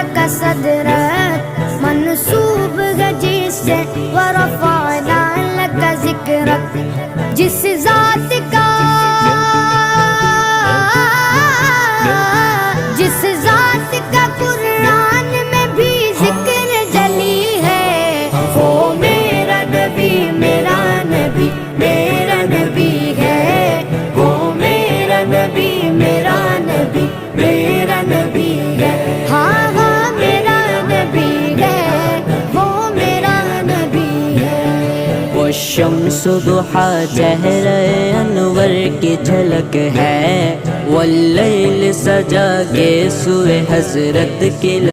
لك صدرك منسوب ہے جس سے ورفعنا لك ذکرک جس ذات کا قرآن میں بھی ذکر جلی ہے وہ میرا نبی میرا نبی میرا نبی ہے وہ میرا نبی میرا نبی میرا نبی ہے ہاں ہاں میرا نبی ہے وہ میرا نبی ہے والشمس ضحا چہرہ انور کی جھلک ہے واللیل سجا کے سوئے حضرت کی